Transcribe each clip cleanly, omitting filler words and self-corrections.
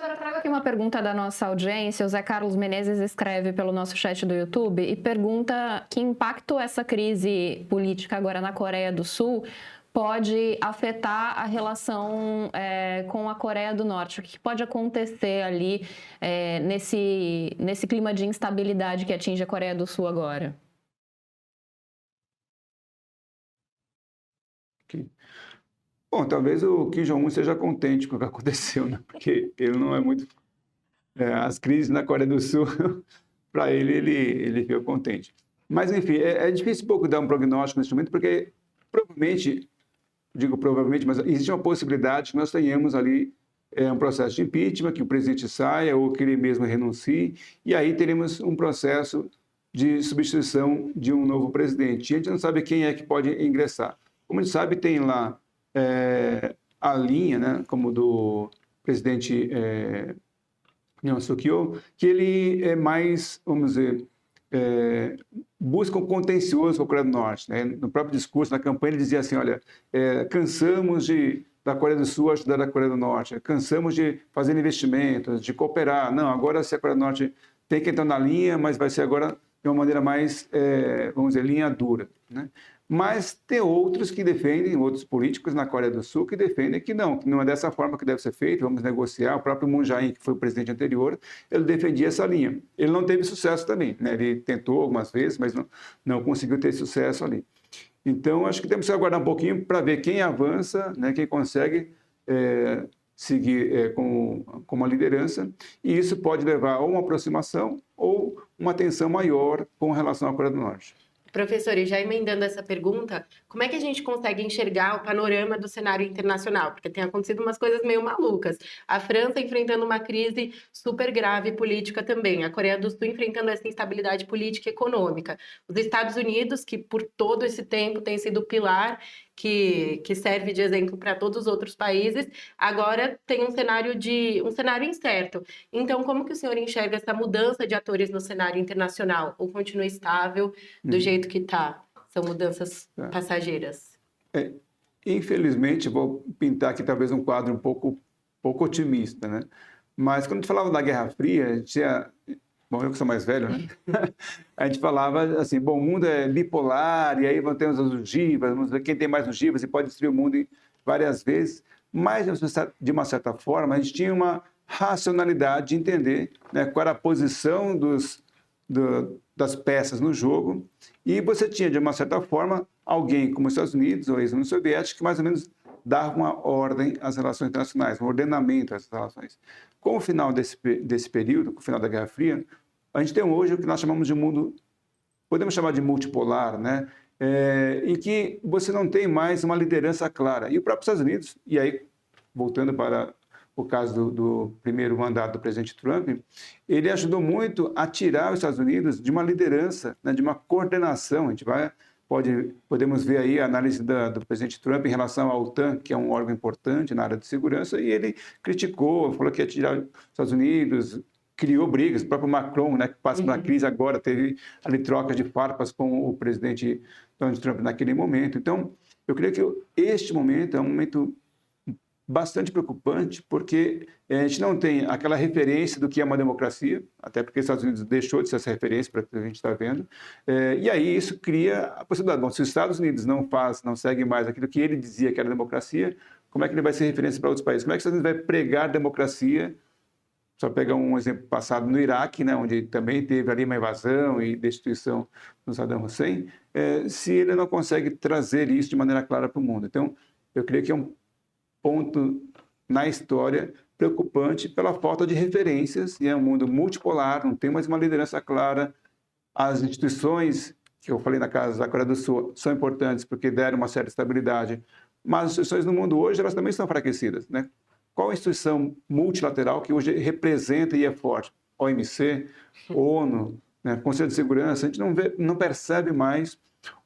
Professora, trago aqui uma pergunta da nossa audiência. O Zé Carlos Menezes escreve pelo nosso chat do YouTube e pergunta que impacto essa crise política agora na Coreia do Sul pode afetar a relação com a Coreia do Norte. O que pode acontecer ali nesse clima de instabilidade que atinge a Coreia do Sul agora? Ok. Bom, talvez o Kim Jong-un seja contente com o que aconteceu, né? Porque ele não é muito... as crises na Coreia do Sul, para ele ficou contente. Mas, enfim, é difícil um pouco dar um prognóstico nesse momento, porque provavelmente, digo provavelmente, mas existe uma possibilidade que nós tenhamos ali um processo de impeachment, que o presidente saia ou que ele mesmo renuncie, e aí teremos um processo de substituição de um novo presidente. E a gente não sabe quem é que pode ingressar. Como a gente sabe, tem lá a linha, né, como do presidente Yoon Suk-yeol, que ele é mais, vamos dizer, busca um contencioso com a Coreia do Norte. Né? No próprio discurso, na campanha, ele dizia assim, olha, cansamos da Coreia do Sul ajudar a Coreia do Norte, cansamos de fazer investimentos, de cooperar. Não, agora se a Coreia do Norte tem que entrar na linha, mas vai ser agora de uma maneira mais, vamos dizer, linha dura. Né? Mas tem outros que defendem, outros políticos na Coreia do Sul que defendem que não é dessa forma que deve ser feito, vamos negociar. O próprio Moon Jae-in, que foi o presidente anterior, ele defendia essa linha. Ele não teve sucesso também, né? Ele tentou algumas vezes, mas não conseguiu ter sucesso ali. Então, acho que temos que aguardar um pouquinho para ver quem avança, né? Quem consegue seguir com uma liderança, e isso pode levar a uma aproximação ou uma tensão maior com relação à Coreia do Norte. Professor, e já emendando essa pergunta, como é que a gente consegue enxergar o panorama do cenário internacional? Porque tem acontecido umas coisas meio malucas. A França enfrentando uma crise super grave política também. A Coreia do Sul enfrentando essa instabilidade política e econômica. Os Estados Unidos, que por todo esse tempo tem sido o pilar que serve de exemplo para todos os outros países, agora tem um cenário incerto. Então, como que o senhor enxerga essa mudança de atores no cenário internacional? Ou continua estável do jeito que está? São mudanças passageiras. Infelizmente, vou pintar aqui talvez um quadro um pouco otimista, né? Mas quando a gente falava da Guerra Fria, a gente tinha... Bom, eu que sou mais velho, né? A gente falava assim, bom, o mundo é bipolar, e aí vamos ter as ogivas, vamos ver quem tem mais ogivas e pode destruir o mundo várias vezes. Mas, de uma certa forma, a gente tinha uma racionalidade de entender, né, qual era a posição das peças no jogo, e você tinha, de uma certa forma, alguém como os Estados Unidos ou a ex-União Soviética que mais ou menos dava uma ordem às relações internacionais, um ordenamento às relações. Com o final desse período, com o final da Guerra Fria, a gente tem hoje o que nós chamamos de mundo, podemos chamar de multipolar, né? Em que você não tem mais uma liderança clara. E o próprio Estados Unidos, e aí, voltando para o caso do primeiro mandato do presidente Trump, ele ajudou muito a tirar os Estados Unidos de uma liderança, né, de uma coordenação. A gente podemos ver aí a análise do presidente Trump em relação à OTAN, que é um órgão importante na área de segurança, e ele criticou, falou que ia tirar os Estados Unidos, criou brigas. O próprio Macron, né, que passa por uma crise agora, teve ali trocas de farpas com o presidente Donald Trump naquele momento. Então, eu creio que este momento é um momento bastante preocupante, porque a gente não tem aquela referência do que é uma democracia, até porque os Estados Unidos deixou de ser essa referência para o que a gente está vendo, e aí isso cria a possibilidade, bom, se os Estados Unidos não segue mais aquilo que ele dizia que era democracia, como é que ele vai ser referência para outros países? Como é que os Estados Unidos vai pregar democracia? Só pegar um exemplo passado no Iraque, né, onde também teve ali uma invasão e destituição do Saddam Hussein, se ele não consegue trazer isso de maneira clara para o mundo. Então, eu creio que é um ponto na história preocupante pela falta de referências, e é um mundo multipolar, não tem mais uma liderança clara. As instituições, que eu falei na casa da Coreia do Sul, são importantes porque deram uma certa estabilidade, mas as instituições no mundo hoje, elas também estão enfraquecidas, né? Qual a instituição multilateral que hoje representa e é forte? OMC, ONU, né? Conselho de Segurança, a gente não percebe mais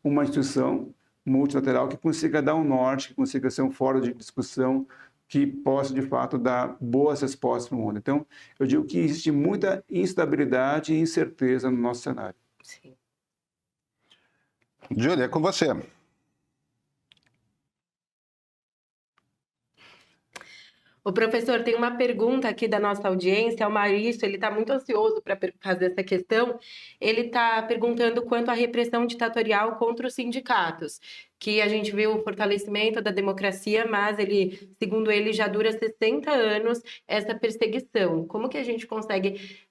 uma instituição multilateral que consiga dar um norte, que consiga ser um fórum de discussão que possa, de fato, dar boas respostas para o mundo. Então, eu digo que existe muita instabilidade e incerteza no nosso cenário. Sim. Júlia, é com você. O professor, tem uma pergunta aqui da nossa audiência, o Maurício, ele está muito ansioso para fazer essa questão. Ele está perguntando quanto à repressão ditatorial contra os sindicatos, que a gente viu o fortalecimento da democracia, mas ele, segundo ele, já dura 60 anos essa perseguição. Como que a gente consegue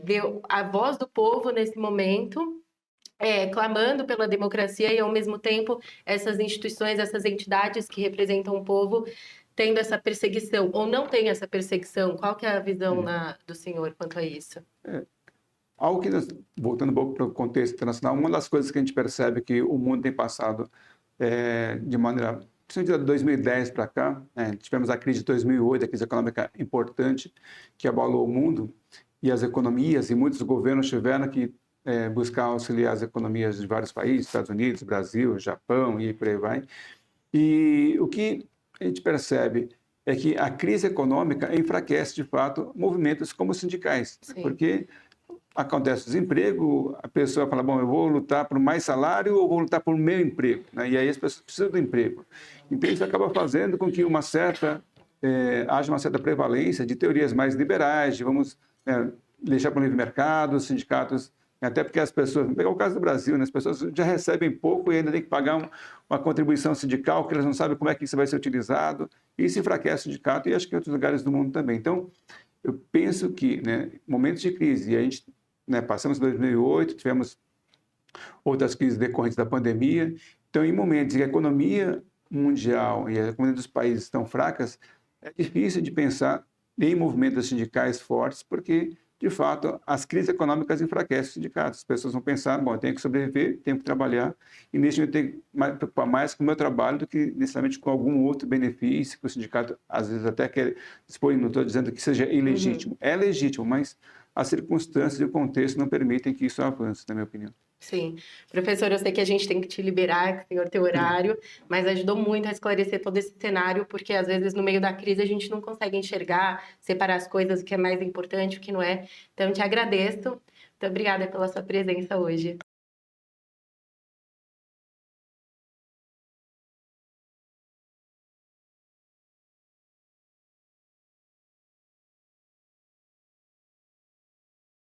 ver a voz do povo nesse momento, clamando pela democracia e, ao mesmo tempo, essas instituições, essas entidades que representam o povo tendo essa perseguição ou não tem essa perseguição? Qual que é a visão do senhor quanto a isso? Algo que, voltando um pouco para o contexto internacional, uma das coisas que a gente percebe que o mundo tem passado de maneira, principalmente de 2010 para cá, tivemos a crise de 2008, a crise econômica importante que abalou o mundo e as economias, e muitos governos tiveram que buscar auxiliar as economias de vários países, Estados Unidos, Brasil, Japão e por aí vai. E o que a gente percebe é que a crise econômica enfraquece, de fato, movimentos como os sindicais, porque acontece o desemprego, a pessoa fala, bom, eu vou lutar por mais salário ou vou lutar por meu emprego? E aí as pessoas precisam do emprego. Então, isso acaba fazendo com que haja uma certa prevalência de teorias mais liberais, de vamos deixar para o livre mercado, os sindicatos, até porque as pessoas, vamos pegar o caso do Brasil, as pessoas já recebem pouco e ainda tem que pagar uma contribuição sindical que elas não sabem como é que isso vai ser utilizado, e isso enfraquece o sindicato e acho que em outros lugares do mundo também. Então, eu penso que, momentos de crise, e a gente passamos em 2008, tivemos outras crises decorrentes da pandemia, então em momentos em que a economia mundial e a economia dos países estão fracas, é difícil de pensar em movimentos sindicais fortes, porque de fato, as crises econômicas enfraquecem os sindicatos. As pessoas vão pensar, bom, eu tenho que sobreviver, tenho que trabalhar, e nisso eu tenho que me preocupar mais com o meu trabalho do que necessariamente com algum outro benefício que o sindicato, às vezes, até quer expor. Não estou dizendo que seja ilegítimo. É legítimo, mas as circunstâncias e o contexto não permitem que isso avance, na minha opinião. Sim. Professor, eu sei que a gente tem que te liberar, que o senhor tem horário, mas ajudou muito a esclarecer todo esse cenário, porque às vezes no meio da crise a gente não consegue enxergar, separar as coisas, o que é mais importante, o que não é. Então, eu te agradeço. Muito obrigada pela sua presença hoje.